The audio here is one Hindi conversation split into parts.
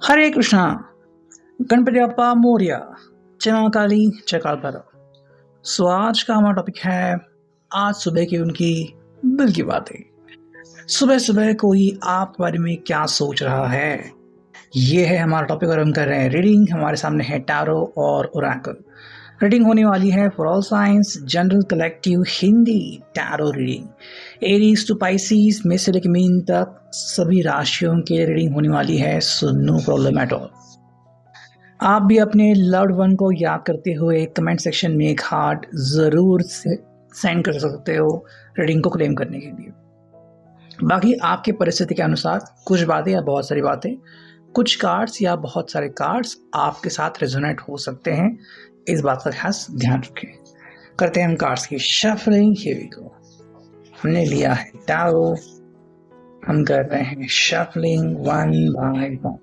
हरे कृष्णा। गणपति बप्पा मोरया। जय मां काली, जय काल भैरव। सो आज का हमारा टॉपिक है आज सुबह की उनकी दिल की बातें। सुबह सुबह कोई आपके बारे में क्या सोच रहा है, ये है हमारा टॉपिक और हम कर रहे हैं रीडिंग। हमारे सामने है टैरो और ओरेकल। रीडिंग होने वाली है for all signs general collective Hindi tarot reading. Aries to Pisces में से लेकर मीन तक सभी राशियों के रीडिंग होने वाली है, so no problem at all. आप भी अपने लव्ड वन को याद करते हुए कमेंट सेक्शन में एक हार्ट ज़रूर से सेंड कर सकते हो रीडिंग को क्लेम करने के लिए। बाकी आपकी परिस्थिति के अनुसार कुछ बातें या बहुत सारी बातें, कुछ कार्ड्स या बहुत सारे कार्ड्स आपके साथ रेजोनेट हो सकते हैं, इस बात का खास ध्यान रखें। करते हैं हम कार्ड्स की शफलिंग। Here we go. हमने लिया है टैरो, हम कर रहे हैं शफलिंग वन बाय वन।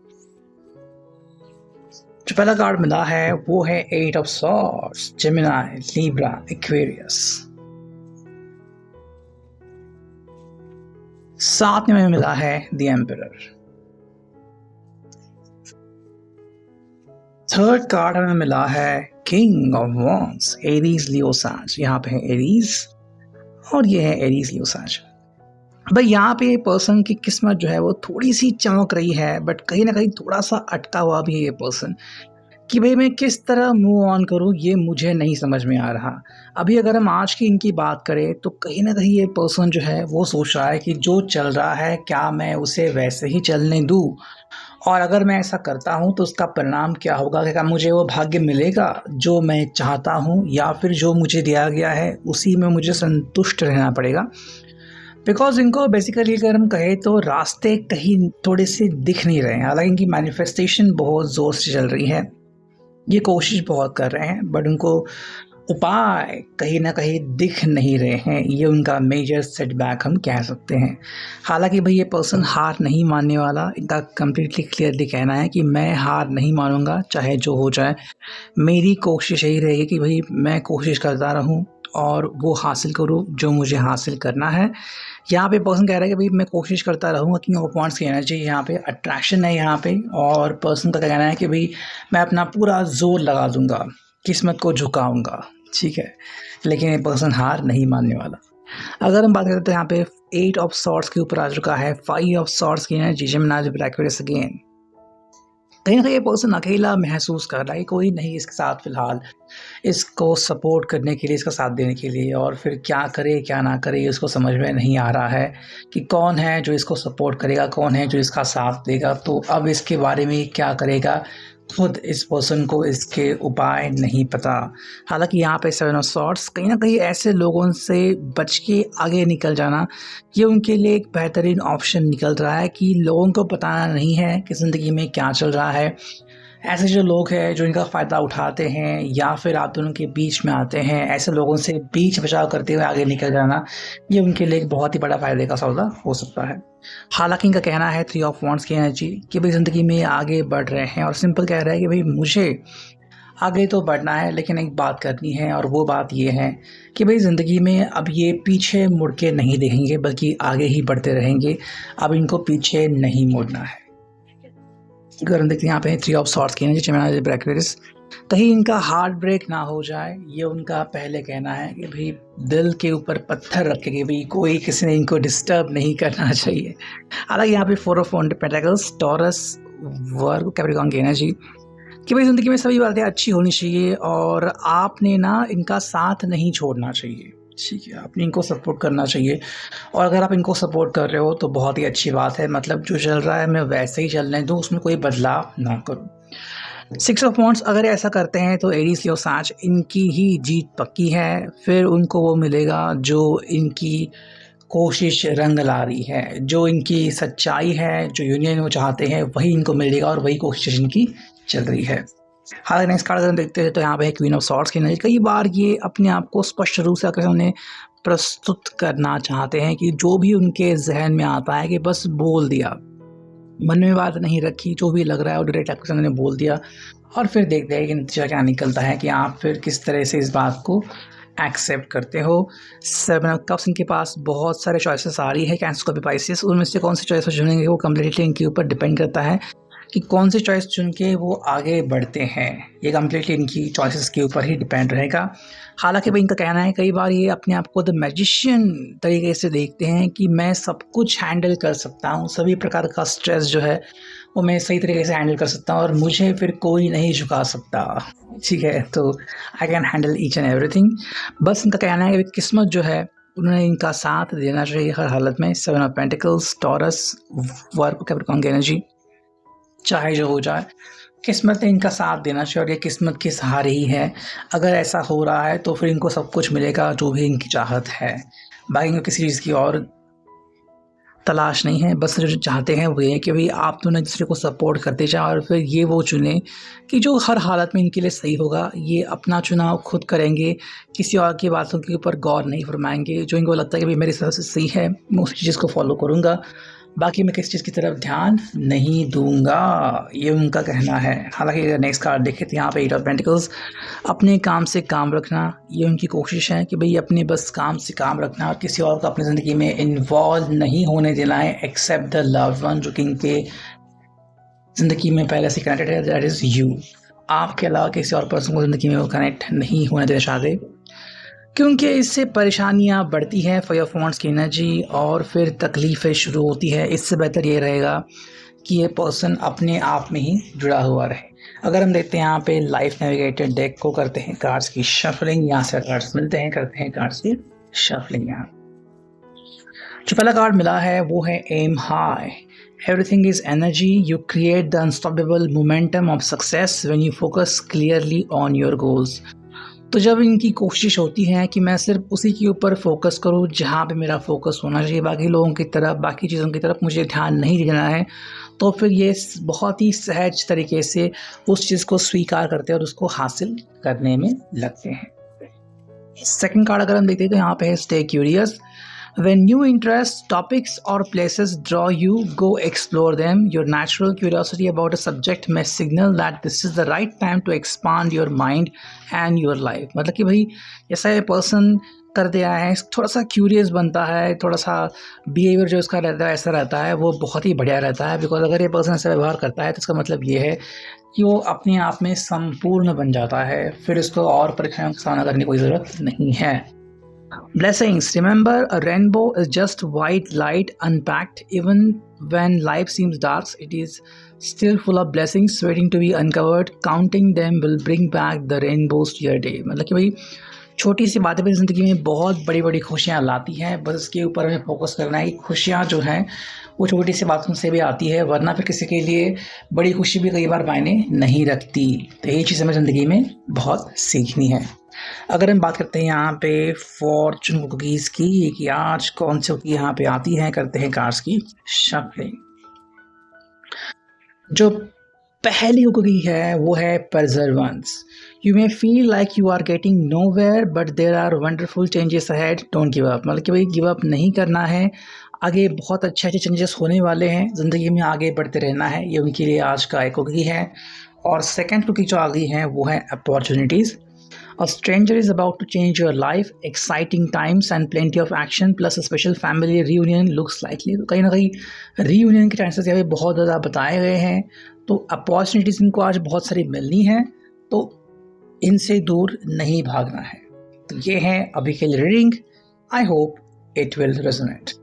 जो पहला कार्ड मिला है वो है eight of swords, Gemini, Libra, Aquarius. साथ में मिला है द एम्परर। थर्ड कार्ड हमें मिला है किंग ऑफ वॉन्ड्स, एरीज, लियो, साज। यहाँ पे है एरीज और ये है एरीज, लियो, साज। भाई यहाँ पे पर्सन की किस्मत जो है वो थोड़ी सी चमक रही है, बट कहीं ना कहीं थोड़ा सा अटका हुआ भी है ये पर्सन कि भाई मैं किस तरह मूव ऑन करूँ, ये मुझे नहीं समझ में आ रहा। अभी अगर हम आज की इनकी बात करें तो कहीं ना कहीं ये पर्सन जो है वो सोच रहा है कि जो चल रहा है क्या मैं उसे वैसे ही चलने दूँ, और अगर मैं ऐसा करता हूँ तो उसका परिणाम क्या होगा, क्या मुझे वो भाग्य मिलेगा जो मैं चाहता हूँ, या फिर जो मुझे दिया गया है उसी में मुझे संतुष्ट रहना पड़ेगा। बिकॉज इनको बेसिकली अगर हम कहें तो रास्ते कहीं थोड़े से दिख नहीं रहे हैं। हालांकि इनकी मैनिफेस्टेशन बहुत ज़ोर से चल रही है, ये कोशिश बहुत कर रहे हैं, बट उनको उपाय कहीं ना कहीं दिख नहीं रहे हैं। ये उनका मेजर सेटबैक हम कह सकते हैं। हालांकि भाई ये पर्सन हार नहीं मानने वाला, इनका कंप्लीटली क्लियरली कहना है कि मैं हार नहीं मानूंगा चाहे जो हो जाए। मेरी कोशिश यही रहेगी कि भाई मैं कोशिश करता रहूं और वो हासिल करूं जो मुझे हासिल करना है। यहाँ पे पर्सन कह रहा है कि भाई मैं कोशिश करता रहूँगा। किंग ऑफ वांड्स की एनर्जी यहाँ पे अट्रैक्शन है यहाँ पे, और पर्सन का कहना है कि भाई मैं अपना पूरा जोर लगा दूंगा, किस्मत को झुकाऊंगा, ठीक है। लेकिन ये पर्सन हार नहीं मानने वाला। अगर हम बात करें तो यहाँ पे एट ऑफ सॉर्ड्स के ऊपर आ चुका है फाइव ऑफ सॉर्ड्स की energy, Gemini, Libra, Aquarius again. कहीं ना कहीं ये पर्सन अकेला महसूस कर रहा है, कोई नहीं इसके साथ फिलहाल इसको सपोर्ट करने के लिए, इसका साथ देने के लिए। और फिर क्या करे क्या ना करे उसको समझ में नहीं आ रहा है कि कौन है जो इसको सपोर्ट करेगा, कौन है जो इसका साथ देगा। तो अब इसके बारे में क्या करेगा, खुद इस पर्सन को इसके उपाय नहीं पता। हालांकि यहाँ पे सेवन ऑफ सॉर्ड्स, कहीं ना कहीं ऐसे लोगों से बच के आगे निकल जाना ये उनके लिए एक बेहतरीन ऑप्शन निकल रहा है कि लोगों को पता नहीं है कि ज़िंदगी में क्या चल रहा है। ऐसे जो लोग हैं जो इनका फ़ायदा उठाते हैं या फिर आप दोनों के बीच में आते हैं, ऐसे लोगों से बीच बचाव करते हुए आगे निकल जाना ये उनके लिए एक बहुत ही बड़ा फ़ायदे का सौदा हो सकता है। हालांकि इनका कहना है थ्री ऑफ वॉन्ड्स की एनर्जी कि भाई ज़िंदगी में आगे बढ़ रहे हैं, और सिंपल कह रहा है कि भाई मुझे आगे तो बढ़ना है लेकिन एक बात करनी है, और वो बात ये है कि भाई ज़िंदगी में अब ये पीछे मुड़ के नहीं देखेंगे बल्कि आगे ही बढ़ते रहेंगे। अब इनको पीछे नहीं मुड़ना है। अगर हम देखते हैं यहाँ पे थ्री ऑफ सॉर्ड्स की एनर्जी, जेमिनी, लिब्रा, एक्वेरियस, कहीं इनका हार्ट ब्रेक ना हो जाए, ये उनका पहले कहना है कि भाई दिल के ऊपर पत्थर रखे कि भाई कोई किसी ने इनको डिस्टर्ब नहीं करना चाहिए। हालांकि यहाँ पे फोर ऑफ पेंटाकल्स, टॉरस, वर्ग, कैप्रिकॉर्न की एनर्जी कि भाई ज़िंदगी में सभी बातें अच्छी होनी चाहिए और आपने ना इनका साथ नहीं छोड़ना चाहिए, ठीक है। आपने इनको सपोर्ट करना चाहिए, और अगर आप इनको सपोर्ट कर रहे हो तो बहुत ही अच्छी बात है। मतलब जो चल रहा है मैं वैसे ही चलने दूँ, उसमें कोई बदलाव ना करूँ। सिक्स ऑफ वॉन्ड्स, अगर ऐसा करते हैं तो एरीज, लियो, साज इनकी ही जीत पक्की है। फिर उनको वो मिलेगा जो इनकी कोशिश रंग ला रही है, जो इनकी सच्चाई है, जो यूनियन वो चाहते हैं वही इनको मिलेगा, और वही कोशिश इनकी चल रही है। हालांकि नेक्स्ट कार्ड अगर हम देखते हैं तो यहाँ पे क्वीन ऑफ सॉर्ड्स की एनर्जी। कई बार ये अपने आप को स्पष्ट रूप से आकर उन्हें प्रस्तुत करना चाहते हैं कि जो भी उनके जहन में आता है कि बस बोल दिया, मन में बात नहीं रखी, जो भी लग रहा है वो डायरेक्ट आपके सामने बोल दिया, और फिर देखते हैं कि नतीजा क्या निकलता है कि आप फिर किस तरह से इस बात को एक्सेप्ट करते हो। सेवन ऑफ कप्स, इनके पास बहुत सारे चॉइसेस आ रही है, कैंसर, स्कॉर्पियो, पाइसेस, उनमें से कौन सी चॉइस चुनेंगे वो कम्प्लीटली इनके ऊपर डिपेंड करता है। कि कौन सी चॉइस चुन के वो आगे बढ़ते हैं। ये कम्प्लीटली इनकी चॉइसेस के ऊपर ही डिपेंड रहेगा। हालांकि भाई इनका कहना है कई बार ये अपने आप को द मैजिशियन तरीके से देखते हैं कि मैं सब कुछ हैंडल कर सकता हूँ, सभी प्रकार का स्ट्रेस जो है वो मैं सही तरीके से हैंडल कर सकता हूँ और मुझे फिर कोई नहीं झुका सकता। ठीक है, तो I can handle each and everything. बस इनका कहना है कि किस्मत जो है उन्होंने इनका साथ देना चाहिए हर हालत में। 7 of pentacles, taurus, work, Capricorn की एनर्जी, चाहे जो हो जाए किस्मत ने इनका साथ देना चाहिए और ये किस्मत के सहारे ही है। अगर ऐसा हो रहा है तो फिर इनको सब कुछ मिलेगा जो भी इनकी चाहत है। बाकी इनको किसी चीज़ की और तलाश नहीं है, बस जो चाहते हैं वो ये है कि भाई आप दोनों दूसरे को सपोर्ट करते जाओ और फिर ये वो चुने कि जो हर हालत में इनके लिए सही होगा। ये अपना चुनाव खुद करेंगे, किसी और की बातों के ऊपर गौर नहीं फरमाएंगे। जो इनको लगता है कि भाई मेरे हिसाब से सही है मैं उस चीज़ को फॉलो करूँगा, बाकी मैं किसी चीज़ की तरफ ध्यान नहीं दूंगा, ये उनका कहना है। हालांकि अगर नेक्स्ट कार्ड देखें तो यहाँ पे 8 ऑफ पेंटिकल्स, अपने काम से काम रखना, ये उनकी कोशिश है कि भाई अपने बस काम से काम रखना और किसी और को अपनी ज़िंदगी में इन्वॉल्व नहीं होने देना है एक्सेप्ट द लव्ड वन जो कि इनके ज़िंदगी में पहले से कनेक्टेड है, दैट इज़ यू। आपके अलावा किसी और पर्सन को ज़िंदगी में वो कनेक्ट नहीं होने देना चाहते, क्योंकि इससे परेशानियां बढ़ती हैं, फायर फॉन्ट्स की एनर्जी, और फिर तकलीफ़ें शुरू होती है। इससे बेहतर ये रहेगा कि ये पर्सन अपने आप में ही जुड़ा हुआ रहे। अगर हम देखते हैं यहाँ पे लाइफ नेविगेटर डेक को करते हैं कार्ड्स की शफलिंग, यहाँ से कार्ड्स मिलते हैं, करते हैं कार्ड्स की शफलिंग। यहाँ जो पहला कार्ड मिला है वो है aim high, everything is energy, you create the unstoppable momentum of success when you focus clearly on your goals. तो जब इनकी कोशिश होती है कि मैं सिर्फ उसी के ऊपर फोकस करूं जहां पे मेरा फोकस होना चाहिए, बाकी लोगों की तरफ, बाकी चीज़ों की तरफ मुझे ध्यान नहीं देना है, तो फिर ये बहुत ही सहज तरीके से उस चीज़ को स्वीकार करते हैं और उसको हासिल करने में लगते हैं। सेकंड कार्ड अगर हम देखते हैं तो यहाँ पे है stay curious, when new interests, topics or places draw you, go explore them. Your natural curiosity about a subject may signal that this is the right time to expand your mind and your life. मतलब कि भाई ऐसा ये पर्सन कर दिया है, थोड़ा सा क्यूरियस बनता है, थोड़ा सा बिहेवियर जो उसका रहता है ऐसा रहता है, वो बहुत ही बढ़िया रहता है। बिकॉज अगर ये पर्सन ऐसा व्यवहार करता है तो इसका मतलब ये है कि वो अपने आप में संपूर्ण बन जाता है, फिर उसको और परेशानियों का सामना करने की कोई ज़रूरत नहीं है। Blessings. Remember, a rainbow is just white light unpacked. Even when life seems dark, it is still full of blessings waiting to be uncovered. Counting them will bring back the rainbows to your day. मतलब कि भाई छोटी सी बातें भी ज़िंदगी में बहुत बड़ी बड़ी खुशियाँ लाती हैं, बस इसके ऊपर हमें फोकस करना है कि खुशियाँ जो हैं वो छोटी सी बातों से भी आती है, वरना फिर किसी के लिए बड़ी खुशी भी कई बार मायने नहीं रखती। तो ये चीज़ हमें ज़िंदगी में बहुत सीखनी है। अगर हम बात करते हैं यहाँ पे फॉर्चून कुकीज़ की कि आज कौन सी कुकी यहाँ पे आती है, करते हैं कार्ड्स की शफलिंग। जो पहली कुकी है वो है perseverance. You may feel like you are getting nowhere but there are wonderful changes ahead, don't give up. मतलब कि भाई गिव अप नहीं करना है, आगे बहुत अच्छे अच्छे चेंजेस होने वाले हैं, ज़िंदगी में आगे बढ़ते रहना है, ये उनके लिए आज का एक कुकी है। और सेकेंड कुकी जो आ गई है वो है opportunities. A stranger is about to change your life, exciting times and plenty of action plus a special family reunion looks likely। तो कहीं ना कहीं रीयूनियन के चांसेस यहाँ पे बहुत ज़्यादा बताए गए हैं, तो अपॉर्चुनिटीज़ इनको आज बहुत सारी मिलनी है, तो इनसे दूर नहीं भागना है। तो ये है अभी के लिए reading. I hope it will resonate.